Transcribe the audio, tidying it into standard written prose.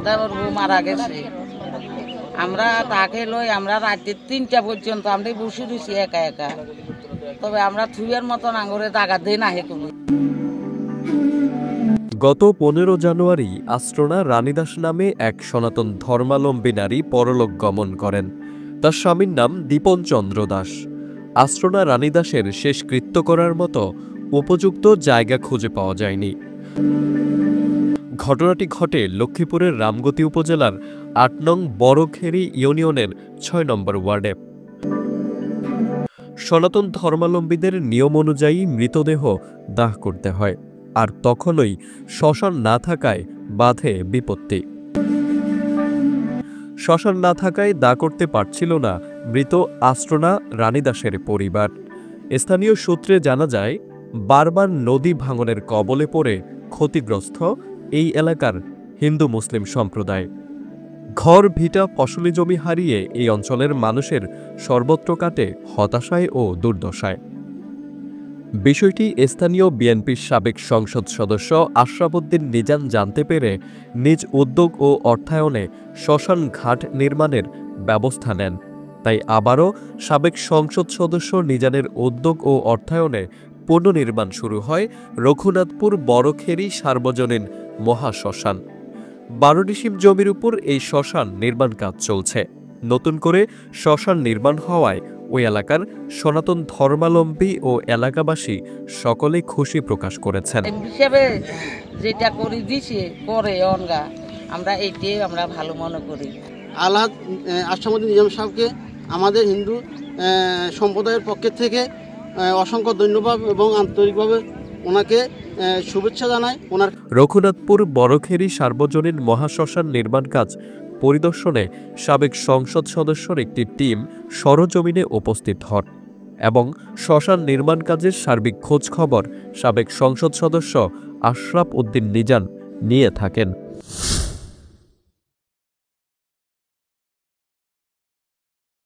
দেওয়ার বউ মারা গেছে। আমরা তাকে লই আমরা রাতে 3টা পর্যন্ত আমরা বসে রয়েছি একা একা। তবে আমরা থুইয়ের মতন আঙুরে টাকা দেই না হেকু। গত 15 জানুয়ারি আশ্রনা রানীদাস নামে এক সনাতন ধর্মাবলম্বী নারী পরলোক গমন করেন। তার স্বামীর নাম দীপন চন্দ্র দাস। আশ্রনা রানীদাসের শেষ কৃত্য করার মতো উপযুক্ত জায়গা খুঁজে পাওয়া যায়নি। ঘটনাটি ঘটে লক্ষ্মীপুরের রামগতি উপজেলার ৮ নং বড়খেরি ইউনিয়নের ৬ নম্বর ওয়ার্ডে। সনাতন ধর্মাবলম্বীদের নিয়ম অনুযায়ী মৃতদেহ দাহ করতে হয়, আর তখনই শ্মশান না থাকায় বাধে বিপত্তি। শ্মশান না থাকায় দাহ করতে পারছিল না মৃত আশ্রনা রানীদাসের পরিবার। স্থানীয় সূত্রে জানা যায়, বারবার নদী ভাঙনের কবলে পড়ে ক্ষতিগ্রস্ত এই এলাকার হিন্দু মুসলিম সম্প্রদায়। ঘর ভিটা ফসলি জমি হারিয়ে এই অঞ্চলের মানুষের সর্বত্র কাটে হতাশায় ও দুর্দশায়। বিষয়টি স্থানীয় বিএনপির সাবেক সংসদ সদস্য আশরাফ উদ্দিন নিজান জানতে পেরে নিজ উদ্যোগ ও অর্থায়নে শ্মশান ঘাট নির্মাণের ব্যবস্থা নেন। তাই আবারও সাবেক সংসদ সদস্য নিজানের উদ্যোগ ও অর্থায়নে পুনর্নির্মাণ শুরু হয় রঘুনাথপুর বড়খেরি সার্বজনীন মহাশ্মশান। 12 ডিসিম জমির উপর এই শ্মশান নির্মাণ কাজ চলছে। নতুন করে শ্মশান নির্মাণ হওয়ায় ওই এলাকার সনাতন ধর্মাবলম্বী ও এলাকাবাসী সকলে খুশি প্রকাশ করেছেন। হিসেবে যেটা করে দিছে করে অনগা আমরা এইটাই আমরা ভালো মনে করি। আল্লাহ আশরাফুদ্দিন নিজাম সাহেবকে আমাদের হিন্দু সম্প্রদায়ের পক্ষ থেকে অসংখ্য ধন্যবাদ এবং আন্তরিকভাবে ওনাকে শুভেচ্ছা জানাই। ওনার রঘুনাথপুর বড়খেরি সার্বজনীন মহাশ্মশান নির্মাণ কাজ পরিদর্শনে সাবেক সংসদ সদস্যর একটি টিম সরজমিনে উপস্থিত হন এবং শ্মশান নির্মাণ কাজের সার্বিক খোঁজ খবর সাবেক সংসদ সদস্য আশরাফ উদ্দিন নিজান নিয়ে থাকেন।